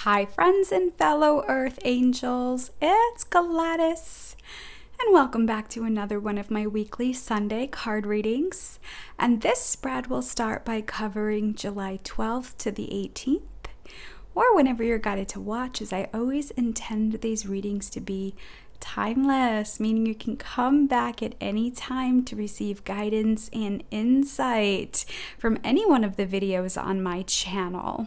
Hi friends and fellow Earth Angels, it's Gladys, and welcome back to another one of my weekly Sunday card readings. And this spread will start by covering July 12th to the 18th, or whenever you're guided to watch, as I always intend these readings to be timeless, meaning you can come back at any time to receive guidance and insight from any one of the videos on my channel.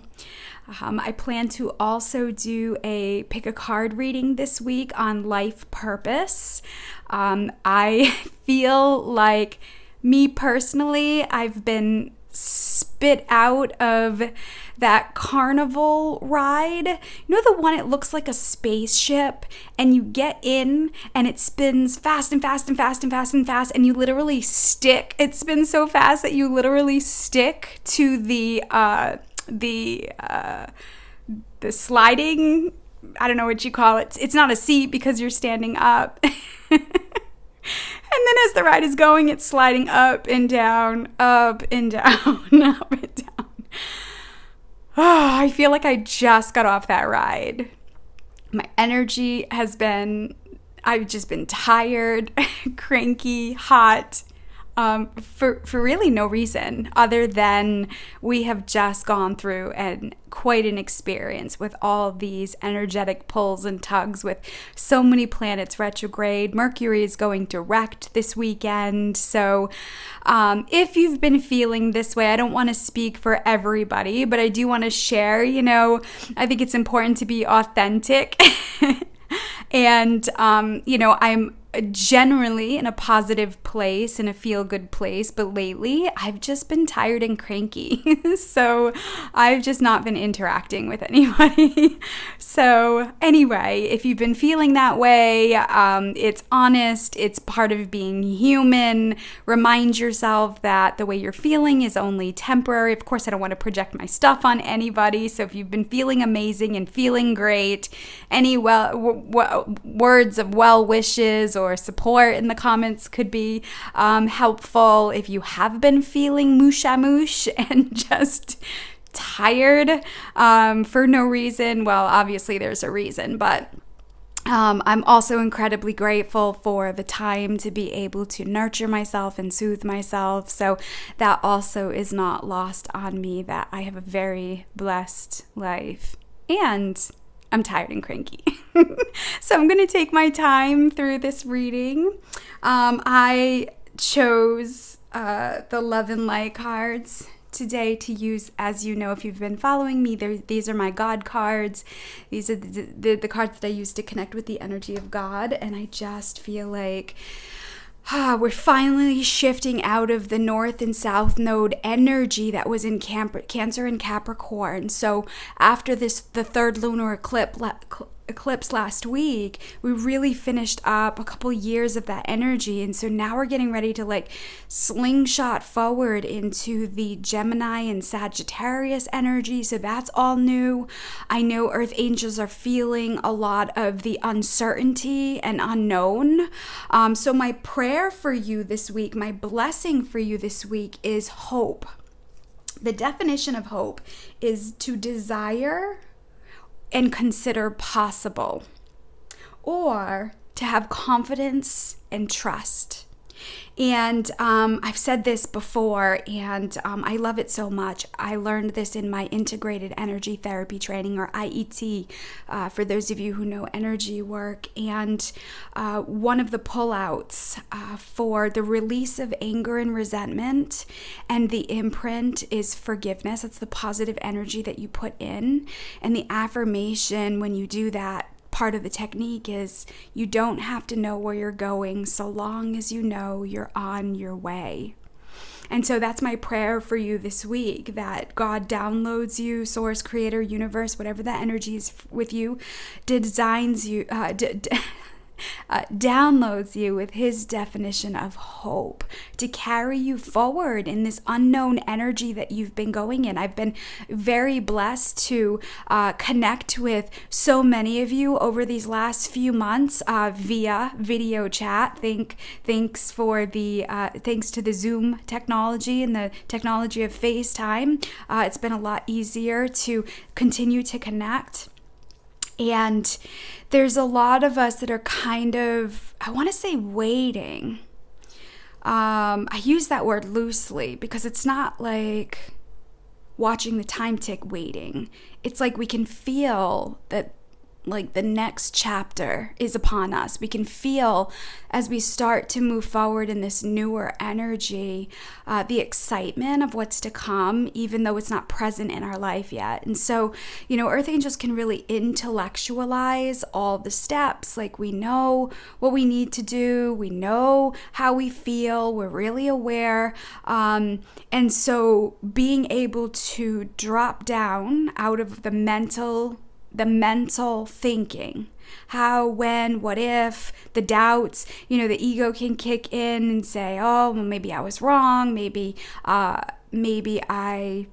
I plan to also do a pick a card reading this week on life purpose. I feel like, me personally, I've been spit out of that carnival ride. You know, the one, it looks like a spaceship and you get in and it spins fast and fast and fast and fast and fast and you literally stick. It spins so fast that you literally stick to the sliding, I don't know what you call it. It's not a seat because you're standing up. And then as the ride is going, it's sliding up and down, up and down, up and down. Oh, I feel like I just got off that ride. My energy has been, I've just been tired, cranky, hot, for really no reason other than we have just gone through quite an experience with all these energetic pulls and tugs with so many planets retrograde. Mercury is going direct this weekend. So if you've been feeling this way, I don't want to speak for everybody, but I do want to share, I think it's important to be authentic. And, I'm generally in a positive place, in a feel-good place, but lately I've just been tired and cranky. So I've just not been interacting with anybody. So anyway, if you've been feeling that way, it's honest, it's part of being human. Remind yourself that the way you're feeling is only temporary. Of course, I don't want to project my stuff on anybody. So if you've been feeling amazing and feeling great, any words of well wishes or support in the comments could be helpful. If you have been feeling moosh and just tired for no reason, well, obviously there's a reason, but I'm also incredibly grateful for the time to be able to nurture myself and soothe myself. So that also is not lost on me, that I have a very blessed life and I'm tired and cranky. So I'm going to take my time through this reading. I chose the Love and Light cards today to use. As you know, if you've been following me, these are my God cards. These are the cards that I use to connect with the energy of God. And I just feel like we're finally shifting out of the North and South Node energy that was in Cancer and Capricorn. So after the third lunar eclipse last week, we really finished up a couple years of that energy. And so now we're getting ready to slingshot forward into the Gemini and Sagittarius energy. So that's all new. I know Earth Angels are feeling a lot of the uncertainty and unknown. So my prayer for you this week, my blessing for you this week is hope. The definition of hope is to desire and consider possible, or to have confidence and trust. And I've said this before, and I love it so much. I learned this in my integrated energy therapy training, or IET, for those of you who know energy work. And one of the pullouts for the release of anger and resentment and the imprint is forgiveness. That's the positive energy that you put in. And the affirmation when you do that, part of the technique is you don't have to know where you're going so long as you know you're on your way. And so that's my prayer for you this week, that God downloads you, source, creator, universe, whatever that energy is with you, designs you, downloads you with his definition of hope to carry you forward in this unknown energy that you've been going in. I've been very blessed to connect with so many of you over these last few months via video chat. Thanks to the Zoom technology and the technology of FaceTime. It's been a lot easier to continue to connect. And there's a lot of us that are kind of, I want to say, waiting. I use that word loosely because it's not like watching the time tick waiting. It's like we can feel that like the next chapter is upon us. We can feel as we start to move forward in this newer energy, the excitement of what's to come, even though it's not present in our life yet. And so, Earth Angels can really intellectualize all the steps. Like, we know what we need to do. We know how we feel. We're really aware. And so being able to drop down out of the mental thinking, how, when, what if, the doubts, the ego can kick in and say, oh, well, maybe I was wrong. Maybe I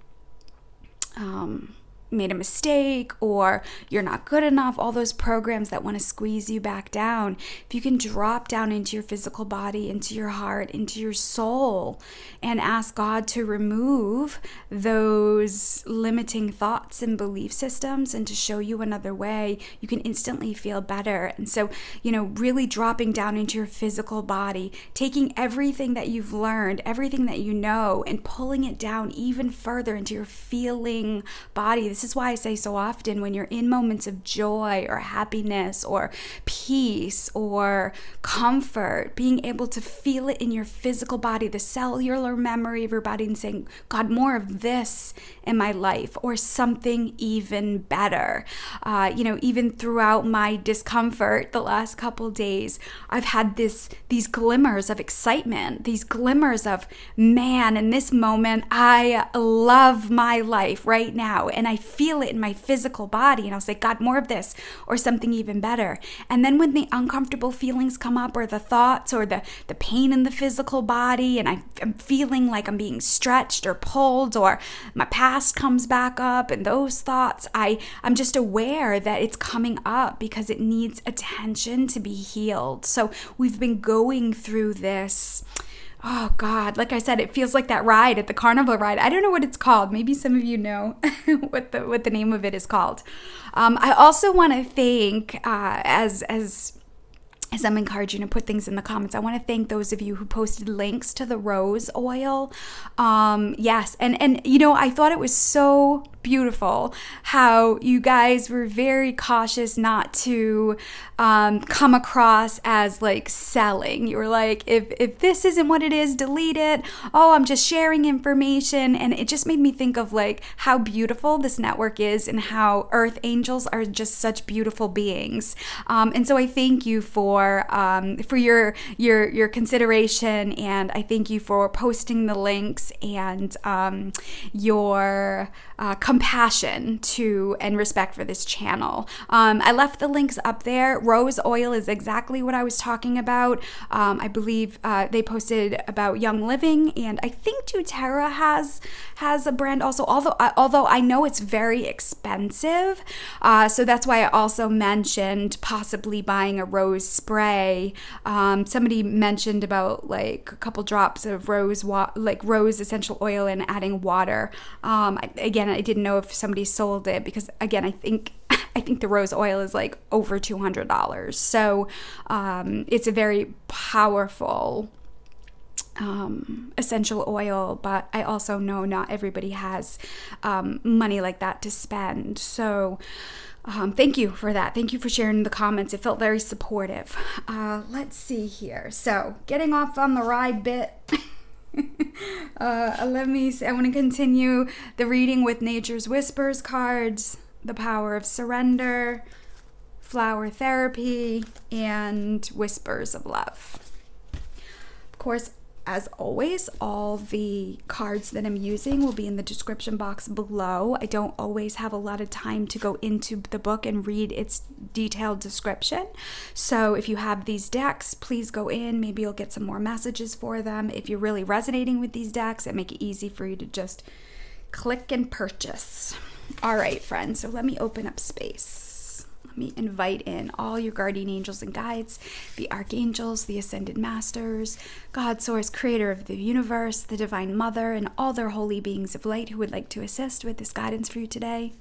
made a mistake, or you're not good enough, all those programs that want to squeeze you back down. If you can drop down into your physical body, into your heart, into your soul, and ask God to remove those limiting thoughts and belief systems and to show you another way, you can instantly feel better. And so, really dropping down into your physical body, taking everything that you've learned, everything that you know, and pulling it down even further into your feeling body. This is why I say so often, when you're in moments of joy or happiness or peace or comfort, being able to feel it in your physical body, the cellular memory of your body, and saying, God, more of this in my life, or something even better. Even throughout my discomfort the last couple days, I've had these glimmers of excitement, these glimmers of, man, in this moment, I love my life right now. And I feel it in my physical body, and I'll say, God, more of this, or something even better. And then when the uncomfortable feelings come up, or the thoughts, or the pain in the physical body, and I'm feeling like I'm being stretched or pulled, or my past comes back up, and those thoughts, I'm just aware that it's coming up because it needs attention to be healed. So we've been going through this. Oh God, like I said, it feels like that ride at the carnival ride. I don't know what it's called. Maybe some of you know what the name of it is called. I also want to thank, as I'm encouraging to put things in the comments, I want to thank those of you who posted links to the rose oil. Yes, and I thought it was so beautiful how you guys were very cautious not to come across as like selling. You were like, if this isn't what it is, delete it. Oh, I'm just sharing information. And it just made me think of like how beautiful this network is, and how earth angels are just such beautiful beings. And so I thank you for your consideration, and I thank you for posting the links, and your compassion to and respect for this channel. I left the links up there. Rose oil is exactly what I was talking about. I believe they posted about Young Living, and I think doTERRA has a brand also, although I know it's very expensive. So that's why I also mentioned possibly buying a rose spray. Somebody mentioned about like a couple drops of rose essential oil and adding water. Again, I didn't know if somebody sold it, because again, I think the rose oil is like over $200. So it's a very powerful essential oil, but I also know not everybody has money like that to spend. So thank you for that. Thank you for sharing in the comments. It felt very supportive. Let's see here. So getting off on the ride bit. Let me see. I want to continue the reading with Nature's Whispers cards, the power of surrender, flower therapy, and whispers of love. Of course, as always, all the cards that I'm using will be in the description box below. I don't always have a lot of time to go into the book and read its detailed description. So if you have these decks, please go in. Maybe you'll get some more messages for them. If you're really resonating with these decks, it make it easy for you to just click and purchase. All right, friends, so let me open up space. Let me invite in all your guardian angels and guides, the archangels, the ascended masters, God, source, creator of the universe, the divine mother, and all their holy beings of light who would like to assist with this guidance for you today.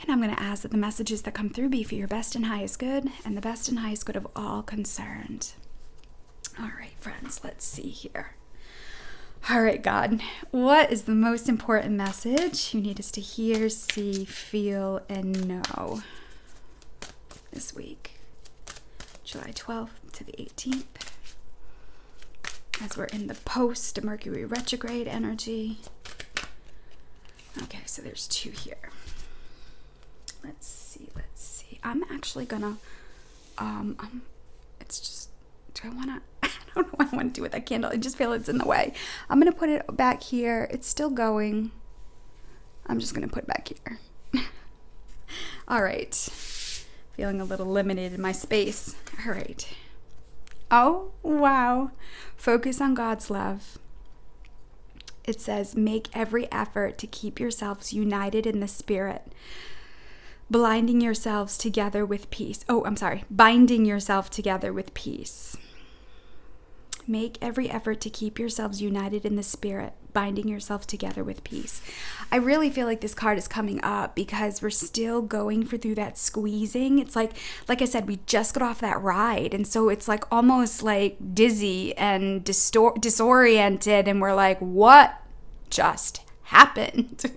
And I'm going to ask that the messages that come through be for your best and highest good and the best and highest good of all concerned. All right, friends, let's see here. All right, God, what is the most important message you need us to hear, see, feel, and know this week? July 12th to the 18th. As we're in the post Mercury retrograde energy. Okay, so there's 2 here. Let's see. I'm actually gonna, it's just, do I wanna, I don't know what I want to do with that candle. I just feel it's in the way. I'm gonna put it back here. It's still going. I'm just gonna put it back here. All right. Feeling a little limited in my space. All right. Oh, wow. Focus on God's love. It says, make every effort to keep yourselves united in the Spirit, binding yourselves together with peace. Binding yourself together with peace. Make every effort to keep yourselves united in the Spirit, binding yourself together with peace. I really feel like this card is coming up because we're still going through that squeezing. It's like I said, we just got off that ride. And so it's like almost like dizzy and disoriented. And we're like, what just happened?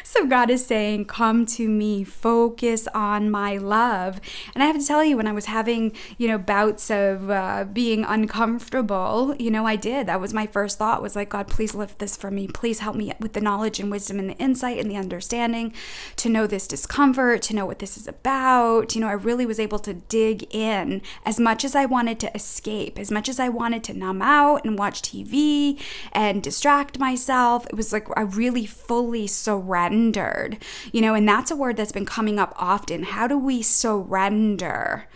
So God is saying, come to me, focus on my love. And I have to tell you, when I was having, bouts of being uncomfortable, I did. That was my first thought, was like, God, please lift this for me. Please help me with the knowledge and wisdom and the insight and the understanding to know this discomfort, to know what this is about. I really was able to dig in as much as I wanted to escape, as much as I wanted to numb out and watch TV and distract myself. It was like I really fully surrendered, and that's a word that's been coming up often. How do we surrender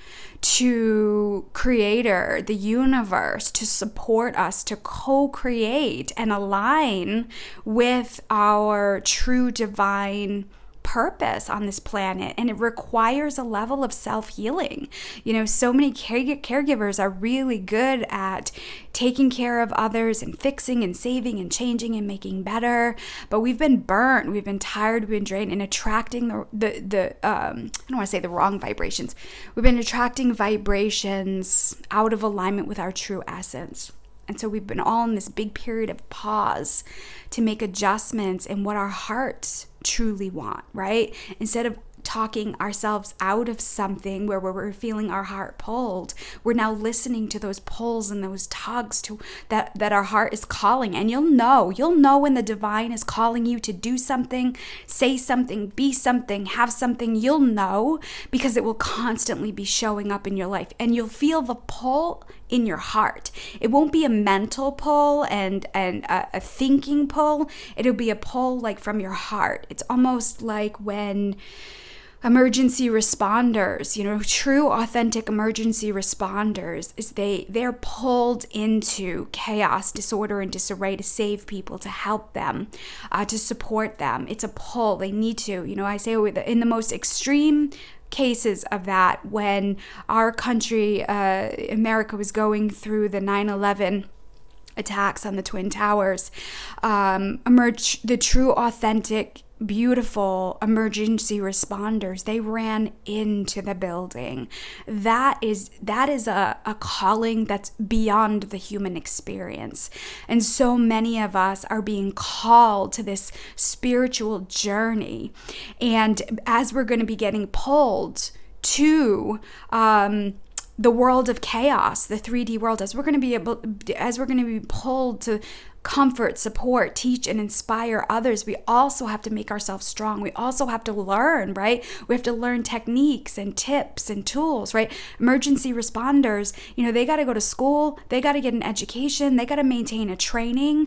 to Creator, the universe, to support us, to co-create and align with our true divine purpose on this planet? And it requires a level of self-healing. So many caregivers are really good at taking care of others and fixing and saving and changing and making better, but we've been burnt, we've been tired, we've been drained, and attracting the I don't want to say the wrong vibrations. We've been attracting vibrations out of alignment with our true essence. And so we've been all in this big period of pause to make adjustments in what our hearts truly want, right? Instead of talking ourselves out of something where we're feeling our heart pulled, we're now listening to those pulls and those tugs to that our heart is calling. And you'll know when the divine is calling you to do something, say something, be something, have something. You'll know because it will constantly be showing up in your life, and you'll feel the pull in your heart. It won't be a mental pull and a thinking pull. It'll be a pull like from your heart. It's almost like when emergency responders, true authentic emergency responders, is they're pulled into chaos, disorder, and disarray to save people, to help them, to support them. It's a pull. They need to. I say in the most extreme cases of that, when our country, America, was going through the 9/11 attacks on the Twin Towers, the true authentic beautiful emergency responders, they ran into the building. That is a calling that's beyond the human experience. And so many of us are being called to this spiritual journey. And as we're going to be getting pulled to the world of chaos, the 3D world, as we're going to be pulled to comfort, support, teach, and inspire others, we also have to make ourselves strong. We also have to learn, right? We have to learn techniques and tips and tools, right? Emergency responders, they got to go to school, they got to get an education, they got to maintain a training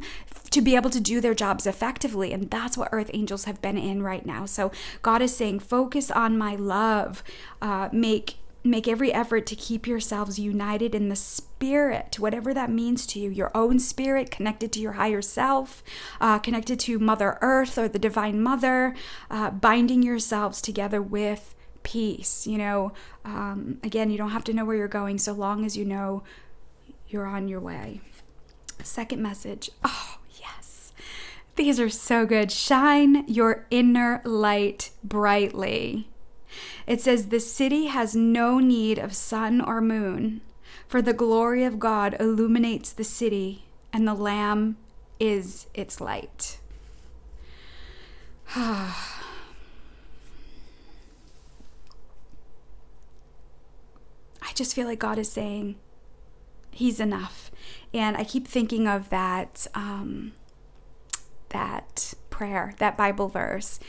to be able to do their jobs effectively. And that's what Earth Angels have been in right now. So God is saying, focus on my love, make every effort to keep yourselves united in the spirit, whatever that means to you, your own spirit, connected to your higher self, connected to Mother Earth or the Divine Mother, binding yourselves together with peace. Again, you don't have to know where you're going so long as you know you're on your way. Second message. Oh, yes. These are so good. Shine your inner light brightly. It says, the city has no need of sun or moon, for the glory of God illuminates the city, and the Lamb is its light. I just feel like God is saying he's enough. And I keep thinking of that prayer, that Bible verse.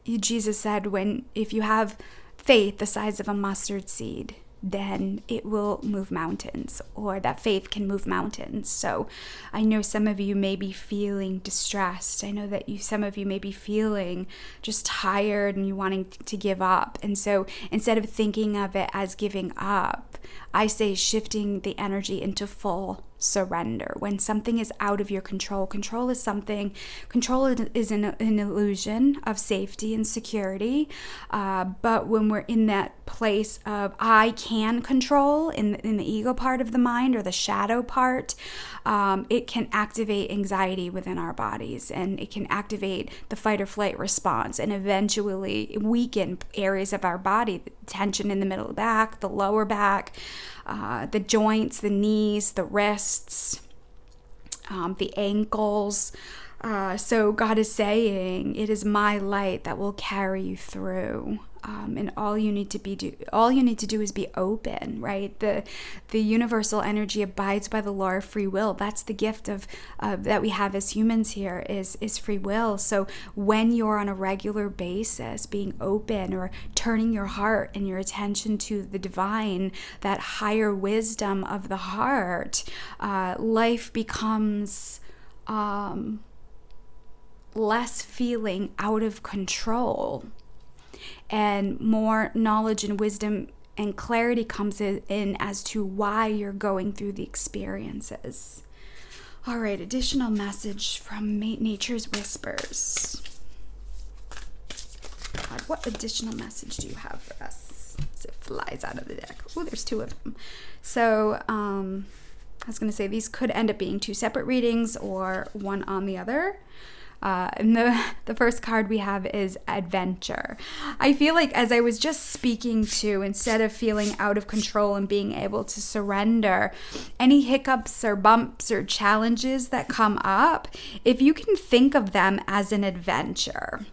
Jesus said, if you have faith the size of a mustard seed, then it will move mountains, or that faith can move mountains. So I know some of you may be feeling distressed. I know that some of you may be feeling just tired and you wanting to give up. And so instead of thinking of it as giving up, I say shifting the energy into full surrender. When something is out of your control is an illusion of safety and security. But when we're in that place of I can control in the ego part of the mind, or the shadow part, it can activate anxiety within our bodies, and it can activate the fight or flight response, and eventually weaken areas of our body, the tension in the middle of the back, the lower back, the joints, the knees, the wrists, the ankles. So God is saying, it is my light that will carry you through. And all you need to do is be open, right? The universal energy abides by the law of free will. That's the gift of that we have as humans here is free will. So when you're on a regular basis being open, or turning your heart and your attention to the divine, that higher wisdom of the heart, life becomes less feeling out of control, and more knowledge and wisdom and clarity comes in as to why you're going through the experiences. All right, additional message from Nature's Whispers. God, what additional message do you have for us? As it flies out of the deck. Oh, there's two of them. So, I was going to say these could end up being two separate readings or one on the other. And the first card we have is adventure. I feel like, as I was just speaking to, instead of feeling out of control and being able to surrender, any hiccups or bumps or challenges that come up, if you can think of them as an adventure.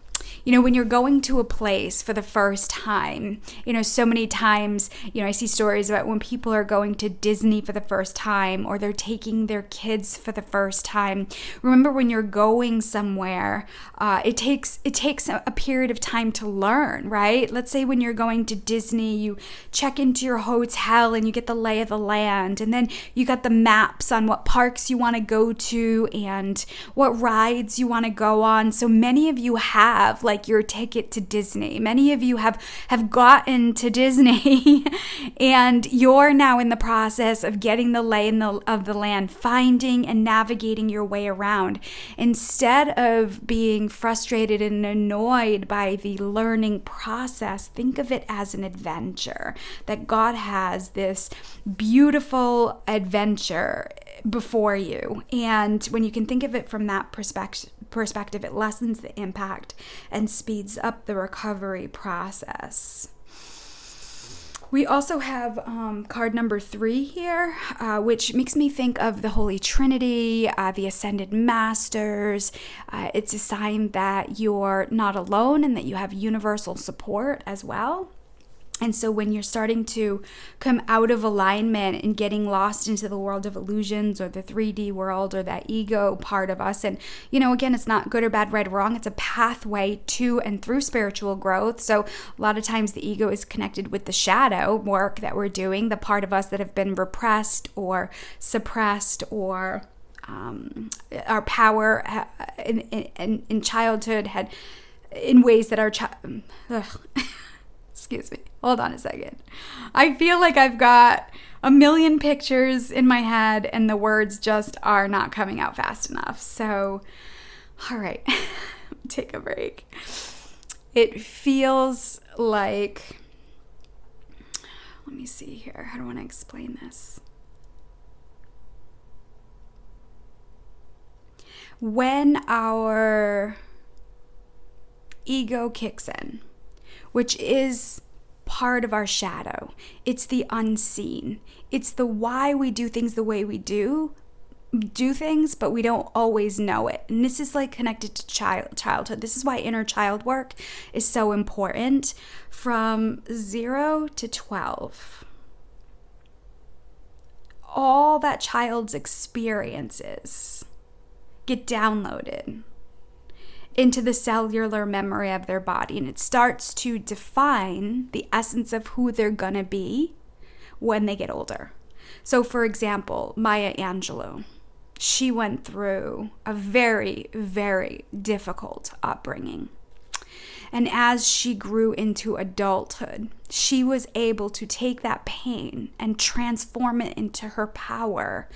You know, when you're going to a place for the first time, so many times, I see stories about when people are going to Disney for the first time, or they're taking their kids for the first time. Remember, when you're going somewhere, it takes a period of time to learn, right? Let's say when you're going to Disney, you check into your hotel and you get the lay of the land, and then you got the maps on what parks you want to go to and what rides you want to go on. So many of you have your ticket to Disney. Many of you have gotten to Disney and you're now in the process of getting the lay of the land, finding and navigating your way around. Instead of being frustrated and annoyed by the learning process, think of it as an adventure, that God has this beautiful adventure before you. And when you can think of it from that perspective, it lessens the impact and speeds up the recovery process. We also have card number 3 here, which makes me think of the Holy Trinity, the Ascended Masters. It's a sign that you're not alone and that you have universal support as well. And so when you're starting to come out of alignment and getting lost into the world of illusions, or the 3D world, or that ego part of us, and again, it's not good or bad, right or wrong, it's a pathway to and through spiritual growth. So a lot of times the ego is connected with the shadow work that we're doing, the part of us that have been repressed or suppressed, or our power in childhood had in ways that our excuse me. Hold on a second. I feel like I've got a million pictures in my head and the words just are not coming out fast enough. So, all right, take a break. It feels like, let me see here. How do I want to explain this? when our ego kicks in, which is part of our shadow, it's the unseen. It's the why we do things the way we do things, but we don't always know it. And this is like connected to childhood. This is why inner child work is so important from 0 to 12. All that child's experiences get downloaded into the cellular memory of their body, and it starts to define the essence of who they're gonna be when they get older. So for example, Maya Angelou, she went through a very, very difficult upbringing. And as she grew into adulthood, she was able to take that pain and transform it into her power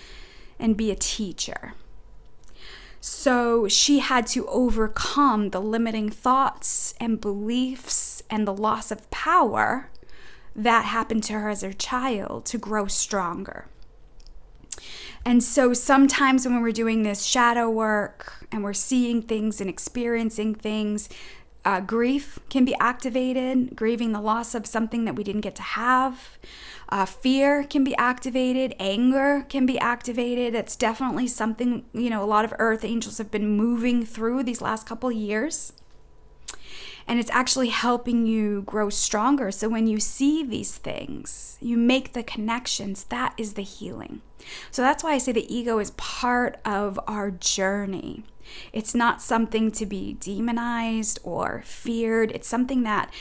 and be a teacher. So she had to overcome the limiting thoughts and beliefs and the loss of power that happened to her as a child to grow stronger. And so sometimes when we're doing this shadow work and we're seeing things and experiencing things, grief can be activated, grieving the loss of something that we didn't get to have. Fear can be activated. Anger can be activated. It's definitely something, a lot of earth angels have been moving through these last couple years. And it's actually helping you grow stronger. So when you see these things, you make the connections. That is the healing. So that's why I say the ego is part of our journey. It's not something to be demonized or feared. It's something that,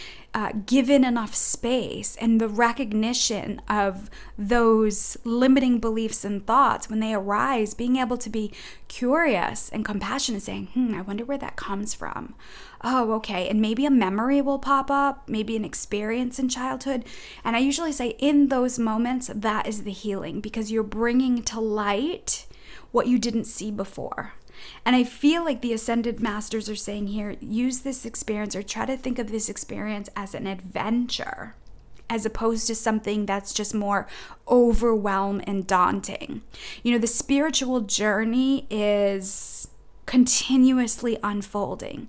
given enough space and the recognition of those limiting beliefs and thoughts when they arise, being able to be curious and compassionate, saying, I wonder where that comes from. Oh, okay. And maybe a memory will pop up, maybe an experience in childhood. And I usually say in those moments, that is the healing, because you're bringing to light what you didn't see before. And I feel like the Ascended Masters are saying here, use this experience or try to think of this experience as an adventure, as opposed to something that's just more overwhelming and daunting. The spiritual journey is continuously unfolding.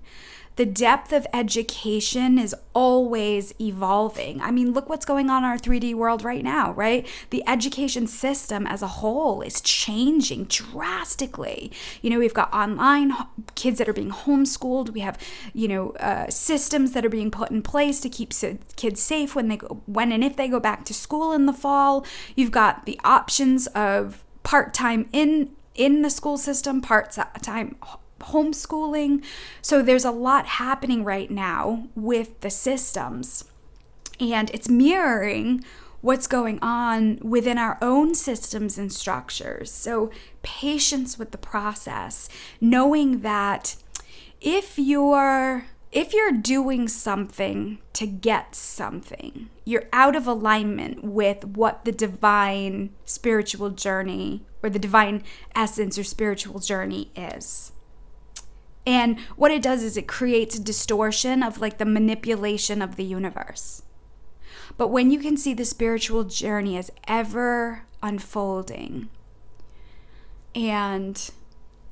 The depth of education is always evolving. I mean, look what's going on in our 3D world right now, right? The education system as a whole is changing drastically. We've got online kids that are being homeschooled. We have, systems that are being put in place to keep kids safe when and if they go back to school in the fall. You've got the options of part-time in the school system, part-time homeschooling. So there's a lot happening right now with the systems, and it's mirroring what's going on within our own systems and structures. So patience with the process, knowing that if you're doing something to get something, you're out of alignment with what the divine spiritual journey or the divine essence or spiritual journey is. And what it does is it creates a distortion of like the manipulation of the universe. But when you can see the spiritual journey as ever unfolding and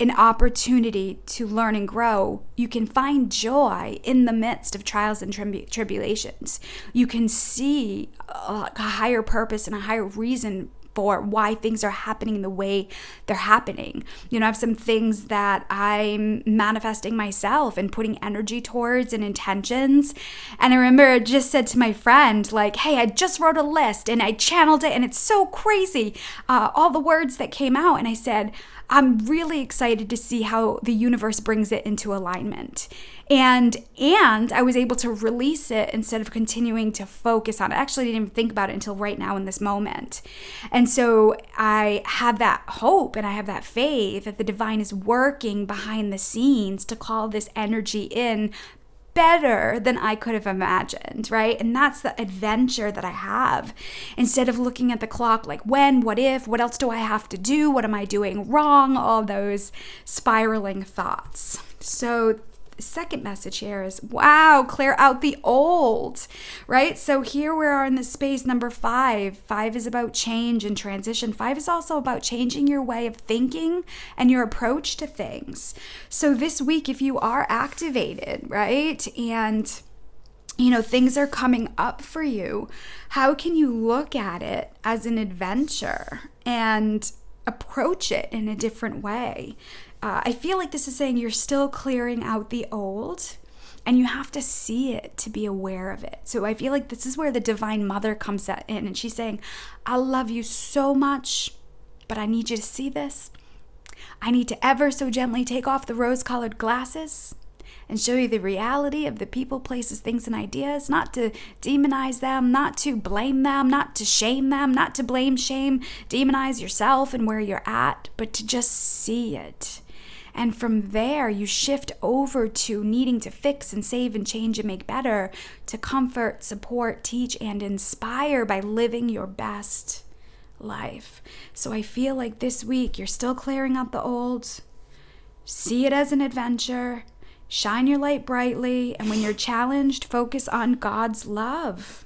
an opportunity to learn and grow, you can find joy in the midst of trials and tribulations. You can see a higher purpose and a higher reason for why things are happening the way they're happening. I have some things that I'm manifesting myself and putting energy towards and intentions. And I remember I just said to my friend, like, hey, I just wrote a list and I channeled it and it's so crazy, all the words that came out. And I said, I'm really excited to see how the universe brings it into alignment. And I was able to release it instead of continuing to focus on it. I actually didn't even think about it until right now in this moment. And so I have that hope and I have that faith that the divine is working behind the scenes to call this energy in better than I could have imagined, right? And that's the adventure that I have. Instead of looking at the clock like when, what if, what else do I have to do? What am I doing wrong? All those spiraling thoughts. So second message here is, wow, clear out the old, right? So here we are in the space number 5. 5 is about change and transition. 5 is also about changing your way of thinking and your approach to things. So this week, if you are activated, right, and things are coming up for you, how can you look at it as an adventure and approach it in a different way? I feel like this is saying you're still clearing out the old, and you have to see it to be aware of it. So I feel like this is where the Divine Mother comes in, and she's saying, I love you so much, but I need you to see this. I need to ever so gently take off the rose-colored glasses and show you the reality of the people, places, things, and ideas, not to demonize them, not to blame them, not to shame them, not to blame, shame, demonize yourself and where you're at, but to just see it. And from there, you shift over to needing to fix and save and change and make better, to comfort, support, teach, and inspire by living your best life. So I feel like this week, you're still clearing out the old. See it as an adventure. Shine your light brightly. And when you're challenged, focus on God's love.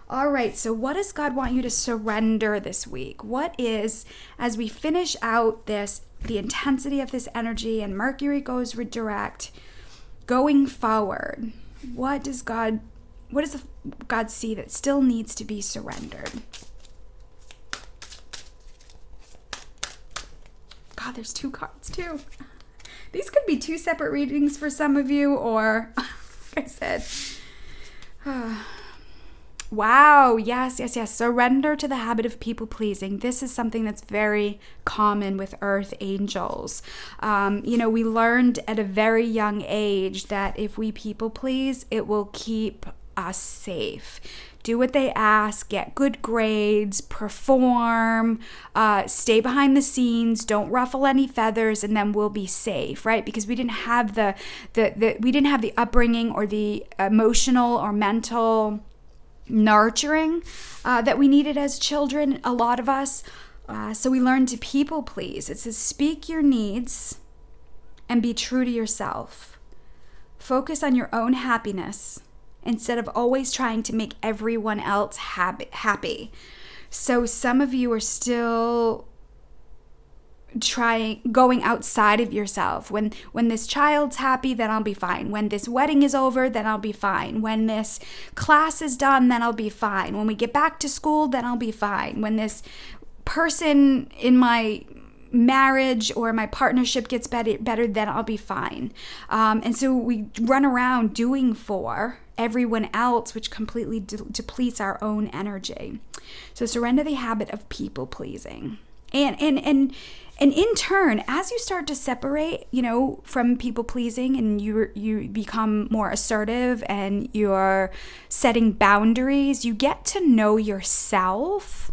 All right, so what does God want you to surrender this week? What is, as we finish out the intensity of this energy and Mercury goes redirect, going forward, what does God see that still needs to be surrendered? God, there's 2 cards too. These could be 2 separate readings for some of you, or like I said, wow, yes. Surrender to the habit of people pleasing. This is something that's very common with earth angels. We learned at a very young age that if we people please, it will keep us safe. Do what they ask, get good grades, perform, stay behind the scenes, don't ruffle any feathers, and then we'll be safe, right? Because we didn't have the upbringing or the emotional or mental nurturing that we needed as children, a lot of us. So we learned to people please. It says, speak your needs and be true to yourself. Focus on your own happiness instead of always trying to make everyone else happy. So some of you are still going outside of yourself. When this child's happy, then I'll be fine. When this wedding is over, then I'll be fine. When this class is done, then I'll be fine. When we get back to school, then I'll be fine. When this person in my marriage or my partnership gets better, then I'll be fine. And so we run around doing for everyone else, which completely depletes our own energy. So surrender the habit of people pleasing. And in turn, as you start to separate, from people pleasing, and you become more assertive and you're setting boundaries, you get to know yourself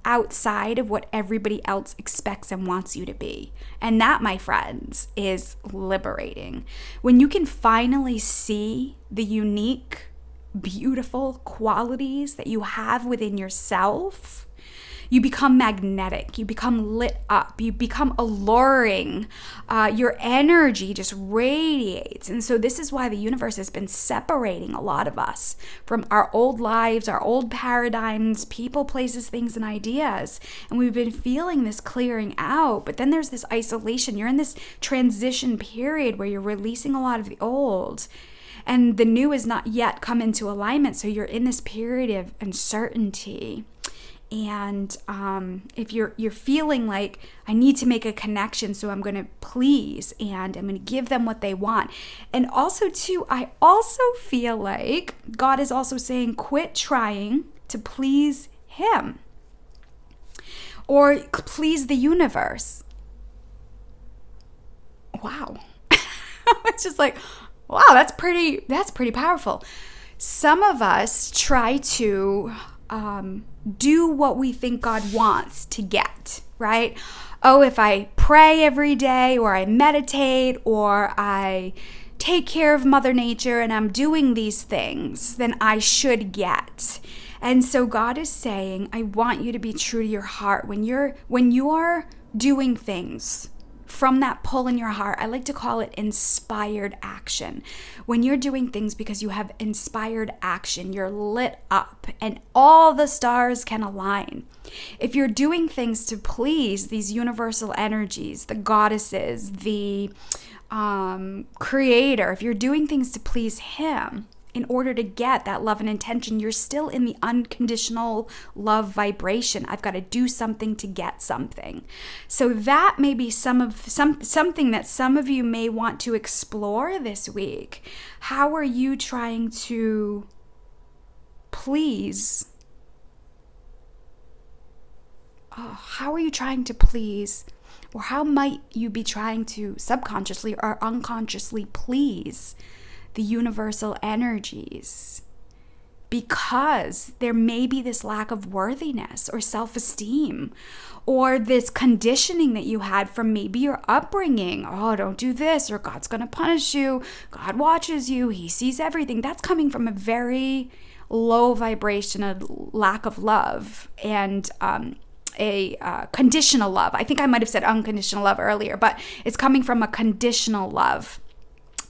outside of what everybody else expects and wants you to be. And that, my friends, is liberating. When you can finally see the unique, beautiful qualities that you have within yourself, you become magnetic, you become lit up, you become alluring, your energy just radiates. And so this is why the universe has been separating a lot of us from our old lives, our old paradigms, people, places, things, and ideas. And we've been feeling this clearing out, but then there's this isolation. You're in this transition period where you're releasing a lot of the old, and the new has not yet come into alignment. So you're in this period of uncertainty. And if you're feeling like I need to make a connection, so I'm going to please and I'm going to give them what they want. And also too, I also feel like God is also saying, quit trying to please him or please the universe. Wow. It's just like, wow, that's pretty powerful. Some of us try to do what we think God wants to get, right? Oh, if I pray every day, or I meditate, or I take care of Mother Nature, and I'm doing these things, then I should get. And so God is saying, I want you to be true to your heart. When you're doing things from that pull in your heart. I like to call it inspired action. When you're doing things because you have inspired action, you're lit up and all the stars can align. If you're doing things to please these universal energies, the goddesses, the creator, if you're doing things to please him, in order to get that love and intention, you're still in the unconditional love vibration. I've got to do something to get something. So that may be something that some of you may want to explore this week. How are you trying to please? How are you trying to please? Or how might you be trying to subconsciously or unconsciously please the universal energies? Because there may be this lack of worthiness or self-esteem or this conditioning that you had from maybe your upbringing. Oh, don't do this, or God's going to punish you. God watches you. He sees everything. That's coming from a very low vibration, a lack of love, and a conditional love. I think I might have said unconditional love earlier, but it's coming from a conditional love.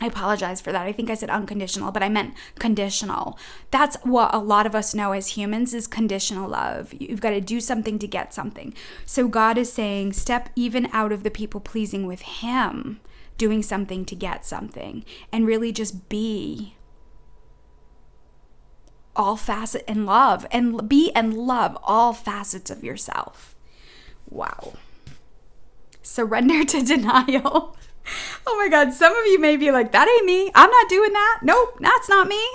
I apologize for that. I think I said unconditional, but I meant conditional. That's what a lot of us know as humans is conditional love. You've got to do something to get something. So God is saying, step even out of the people pleasing with him, doing something to get something, and really just be all facet and love, and be and love all facets of yourself. Wow. Surrender to denial. Oh my God, some of you may be like, that ain't me. I'm not doing that. Nope, that's not me.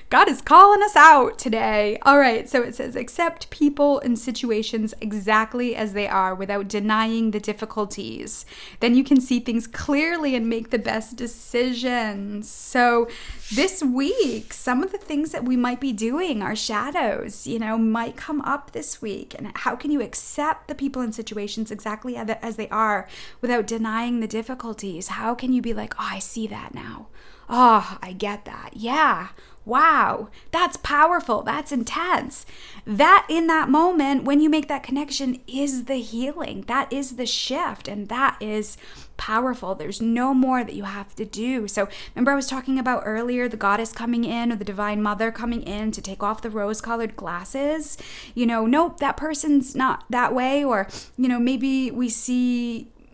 God is calling us out today. All right, so it says, accept people and situations exactly as they are without denying the difficulties. Then you can see things clearly and make the best decisions. So this week, some of the things that we might be doing, our shadows, might come up this week. And how can you accept the people and situations exactly as they are without denying the difficulties? How can you be like, oh, I see that now. Oh, I get that. Yeah. Wow, that's powerful. That's intense. That in that moment, when you make that connection, is the healing. That is the shift. And that is powerful. There's no more that you have to do. So remember I was talking about earlier, the goddess coming in or the divine mother coming in to take off the rose-colored glasses. Nope, that person's not that way. Or,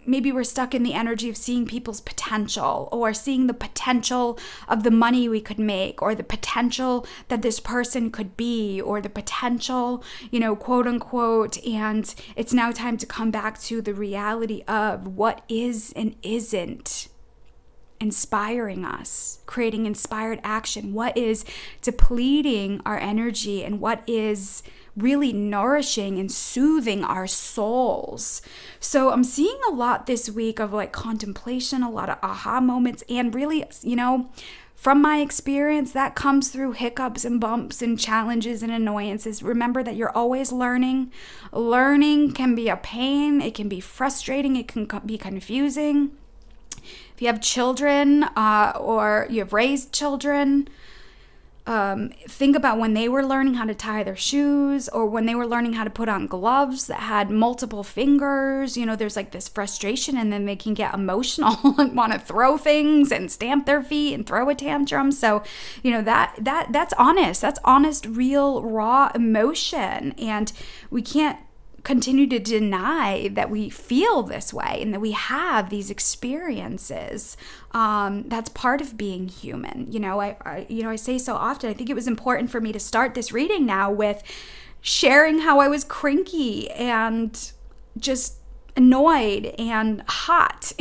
maybe we're stuck in the energy of seeing people's potential, or seeing the potential of the money we could make, or the potential that this person could be, or the potential, quote unquote. And it's now time to come back to the reality of what is and isn't inspiring us, creating inspired action, what is depleting our energy, and what is really nourishing and soothing our souls. So I'm seeing a lot this week of contemplation, a lot of aha moments, and really, from my experience, that comes through hiccups and bumps and challenges and annoyances. Remember that you're always learning. Learning can be a pain. It can be frustrating. It can be confusing. If you have children or you have raised children, think about when they were learning how to tie their shoes, or when they were learning how to put on gloves that had multiple fingers. There's this frustration, and then they can get emotional and want to throw things and stamp their feet and throw a tantrum. So, that's honest. That's honest, real, raw emotion. And we can't continue to deny that we feel this way and that we have these experiences. That's part of being human. I say so often, I think it was important for me to start this reading now with sharing how I was cranky and just annoyed and hot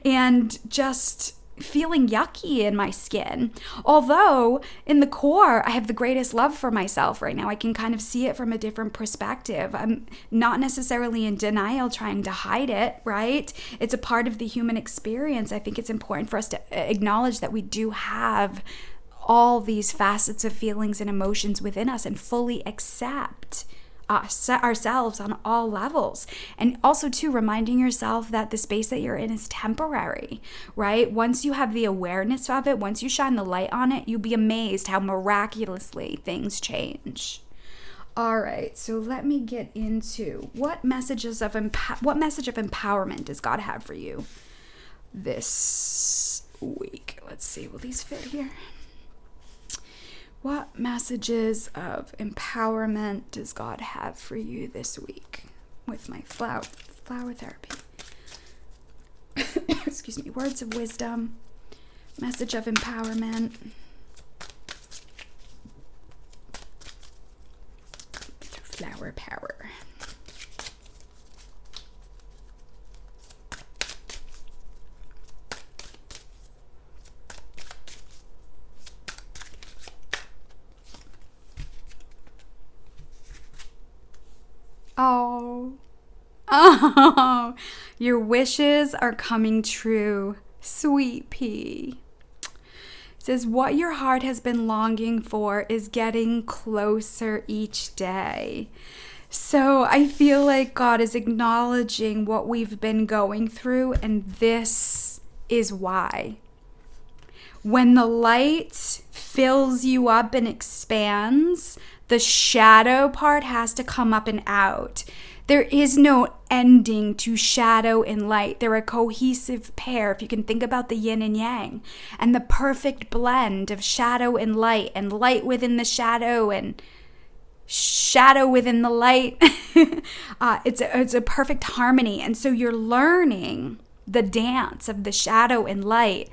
and just feeling yucky in my skin. Although in the core, I have the greatest love for myself right now. I can kind of see it from a different perspective. I'm not necessarily in denial, trying to hide it, right? It's a part of the human experience. I think it's important for us to acknowledge that we do have all these facets of feelings and emotions within us, and fully accept ourselves on all levels. And also too, reminding yourself that the space that you're in is temporary, right? Once you have the awareness of it, once you shine the light on it, you'll be amazed how miraculously things change. All right, so let me get into what message of empowerment does God have for you this week? Let's see, will these fit here? What messages of empowerment does God have for you this week with my flower therapy? Excuse me. Words of wisdom, message of empowerment. Flower power. Oh, your wishes are coming true, sweet pea. It says, what your heart has been longing for is getting closer each day. So I feel like God is acknowledging what we've been going through, and this is why. When the light fills you up and expands, the shadow part has to come up and out. There is no ending to shadow and light. They're a cohesive pair. If you can think about the yin and yang and the perfect blend of shadow and light within the shadow and shadow within the light. It's a perfect harmony. And so you're learning the dance of the shadow and light,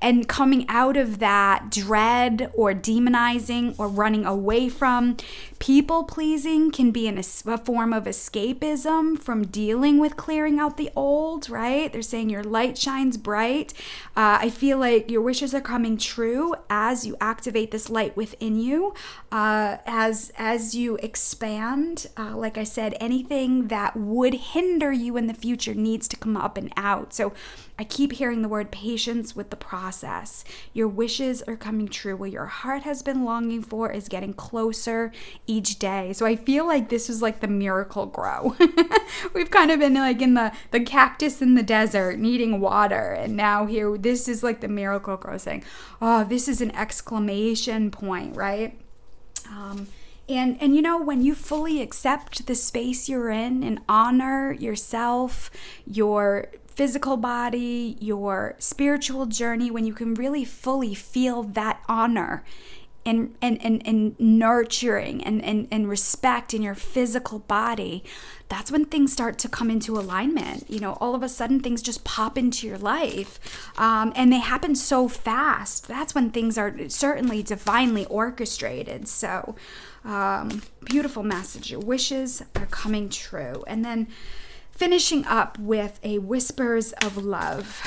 and coming out of that dread or demonizing or running away from. People pleasing can be a form of escapism from dealing with clearing out the old, right? They're saying your light shines bright. I feel like your wishes are coming true as you activate this light within you, as you expand. Like I said, anything that would hinder you in the future needs to come up and out. So I keep hearing the word patience with the process. Your wishes are coming true. What your heart has been longing for is getting closer each day. So I feel like this is like the miracle grow. We've kind of been like in the cactus in the desert needing water. And now here, this is like the miracle grow saying, oh, this is an exclamation point, right? And you know, when you fully accept the space you're in and honor yourself, your physical body, your spiritual journey, when you can really fully feel that honor and nurturing and respect in your physical body, that's when things start to come into alignment. You know, all of a sudden things just pop into your life, and they happen so fast. That's when things are certainly divinely orchestrated. So beautiful message. Your wishes are coming true. And then finishing up with a whispers of love.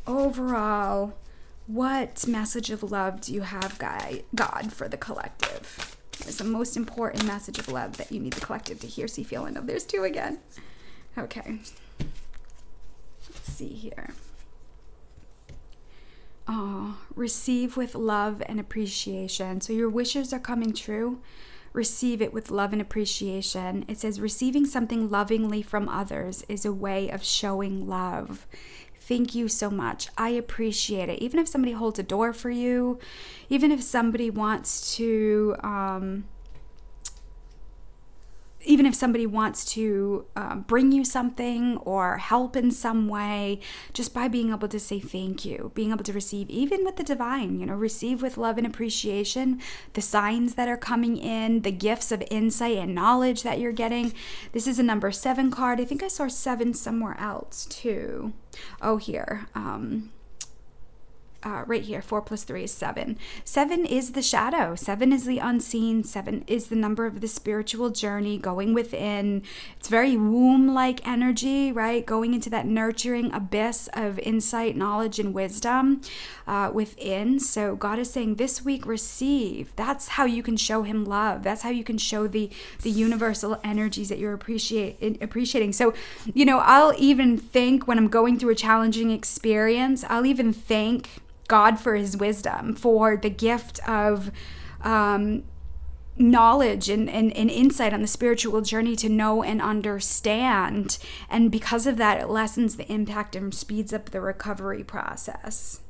Overall, what message of love do you have, God, for the collective? There's the most important message of love that you need the collective to hear, see, feel, and know. There's two again. Okay. Let's see here. Oh, receive with love and appreciation. So your wishes are coming true. Receive it with love and appreciation. It says receiving something lovingly from others is a way of showing love. Thank you so much. I appreciate it. Even if somebody holds a door for you, even if somebody wants to bring you something or help in some way, just by being able to say thank you, being able to receive, even with the divine, receive with love and appreciation, the signs that are coming in, the gifts of insight and knowledge that you're getting. This is a number 7 card. I think I saw 7 somewhere else too. Oh, here. Right here, 4 + 3 is 7. 7 is the shadow. 7 is the unseen. 7 is the number of the spiritual journey, going within. It's very womb-like energy, right? Going into that nurturing abyss of insight, knowledge, and wisdom within. So God is saying this week, receive. That's how you can show him love. That's how you can show the universal energies that you're appreciating. So, I'll even think when I'm going through a challenging experience, I'll even thank God for his wisdom, for the gift of knowledge and insight on the spiritual journey to know and understand. And because of that, it lessens the impact and speeds up the recovery process.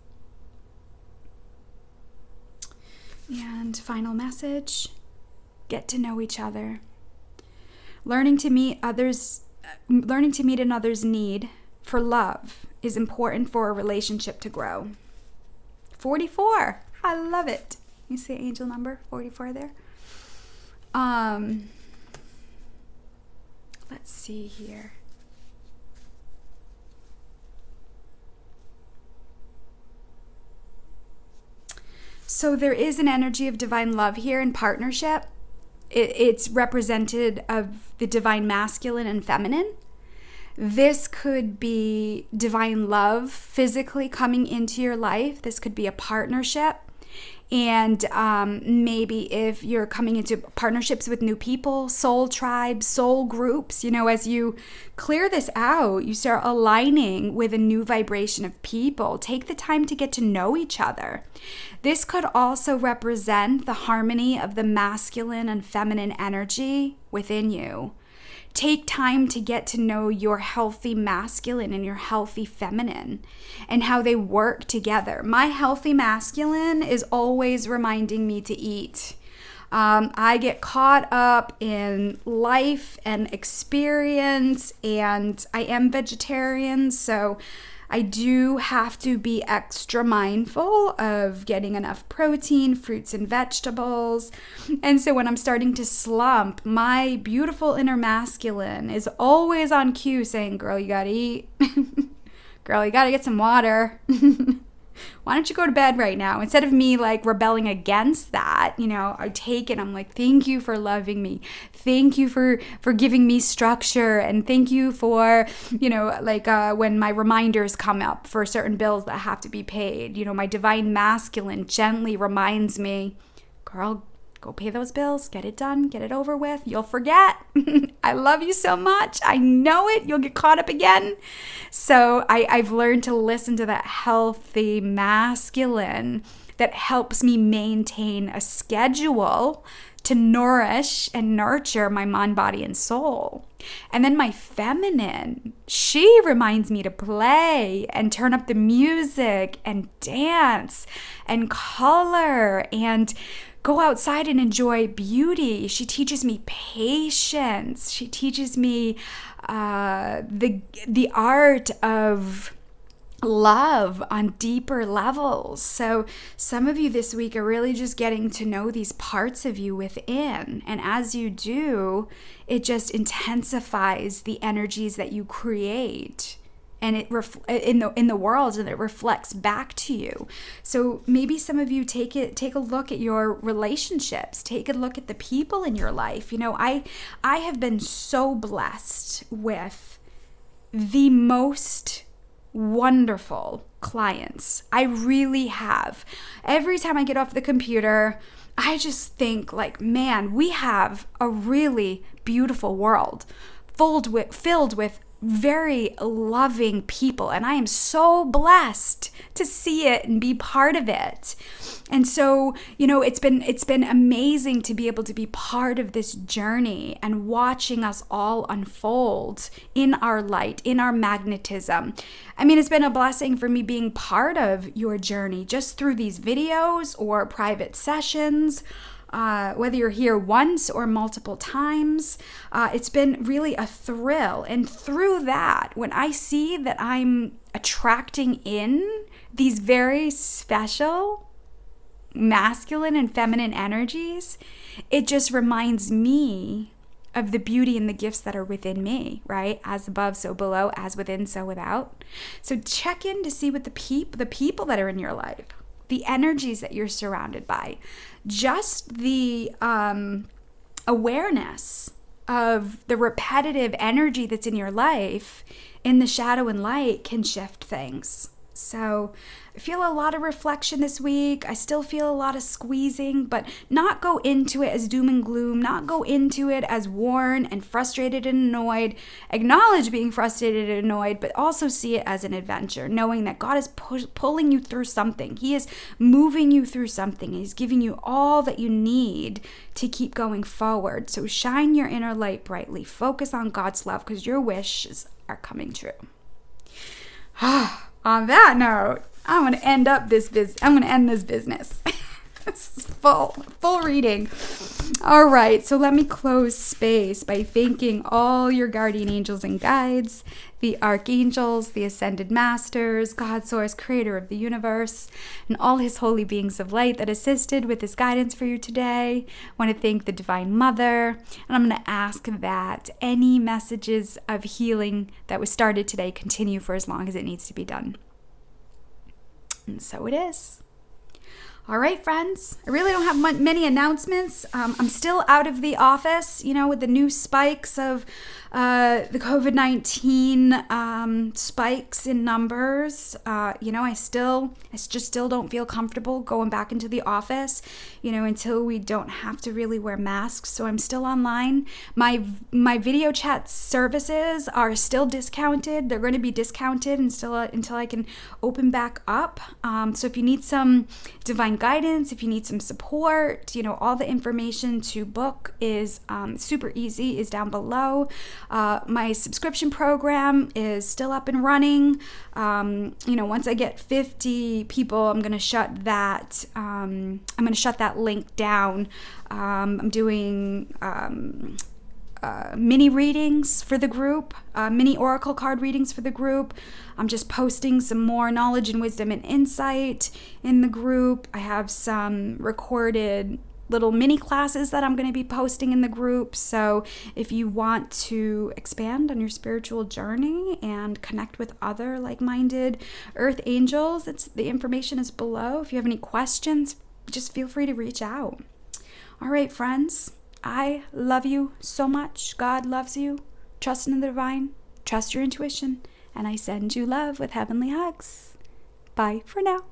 And final message. get to know each other. Learning to meet another's need for love is important for a relationship to grow. 44. I love it. You see angel number 44 there? Let's see here. So there is an energy of divine love here in partnership. It's represented of the divine masculine and feminine. This could be divine love physically coming into your life. This could be a partnership. And maybe if you're coming into partnerships with new people, soul tribes, soul groups, as you clear this out, you start aligning with a new vibration of people. Take the time to get to know each other. This could also represent the harmony of the masculine and feminine energy within you. Take time to get to know your healthy masculine and your healthy feminine and how they work together. My healthy masculine is always reminding me to eat. I get caught up in life and experience, and I am vegetarian, so I do have to be extra mindful of getting enough protein, fruits and vegetables. And so when I'm starting to slump, my beautiful inner masculine is always on cue saying, girl, you gotta eat. Girl, you gotta get some water. Why don't you go to bed right now? Instead of me rebelling against that, I take it. I'm like, thank you for loving me. Thank you for giving me structure. And thank you for, when my reminders come up for certain bills that have to be paid, my divine masculine gently reminds me, girl, go pay those bills, get it done, get it over with. You'll forget. I love you so much. I know it. You'll get caught up again. So I've learned to listen to that healthy masculine that helps me maintain a schedule to nourish and nurture my mind, body, and soul. And then my feminine, she reminds me to play and turn up the music and dance and color and go outside and enjoy beauty. She teaches me patience. She teaches me the art of love on deeper levels. So some of you this week are really just getting to know these parts of you within. And as you do, it just intensifies the energies that you create. And it in the world, and it reflects back to you. So maybe some of you take a look at your relationships, take a look at the people in your life. I have been so blessed with the most wonderful clients. I really have. Every time I get off the computer, I just think man, we have a really beautiful world filled with very loving people, and I am so blessed to see it and be part of it. And so, it's been amazing to be able to be part of this journey and watching us all unfold in our light, in our magnetism. It's been a blessing for me being part of your journey just through these videos or private sessions. Whether you're here once or multiple times, it's been really a thrill. And through that, when I see that I'm attracting in these very special masculine and feminine energies, it just reminds me of the beauty and the gifts that are within me, right? As above, so below, as within, so without. So check in to see what the people that are in your life, the energies that you're surrounded by, just the awareness of the repetitive energy that's in your life in the shadow and light can shift things. So I feel a lot of reflection this week. I still feel a lot of squeezing, but not go into it as doom and gloom, not go into it as worn and frustrated and annoyed. Acknowledge being frustrated and annoyed, but also see it as an adventure, knowing that God is pulling you through something. He is moving you through something. He's giving you all that you need to keep going forward. So shine your inner light brightly. Focus on God's love, because your wishes are coming true. On that note, I'm going to end this business. This is full reading. All right, so let me close space by thanking all your guardian angels and guides, the archangels, the ascended masters, God Source, creator of the universe, and all his holy beings of light that assisted with this guidance for you today. I want to thank the Divine Mother, and I'm going to ask that any messages of healing that was started today continue for as long as it needs to be done. And so it is. All right, friends, I really don't have many announcements. I'm still out of the office, with the new spikes of the COVID-19 spikes in numbers. I just still don't feel comfortable going back into the office, until we don't have to really wear masks. So I'm still online. My video chat services are still discounted. They're going to be discounted until I can open back up. So if you need some divine guidance, if you need some support, all the information to book is super easy, is down below. My subscription program is still up and running. Once I get 50 people, I'm going to shut that. I'm going to shut that link down. I'm doing mini readings for the group, mini oracle card readings for the group. I'm just posting some more knowledge and wisdom and insight in the group. I have some recorded little mini classes that I'm going to be posting in the group. So if you want to expand on your spiritual journey and connect with other like-minded earth angels, the information is below. If you have any questions, just feel free to reach out. All right, friends, I love you so much. God loves you. Trust in the divine. Trust your intuition. And I send you love with heavenly hugs. Bye for now.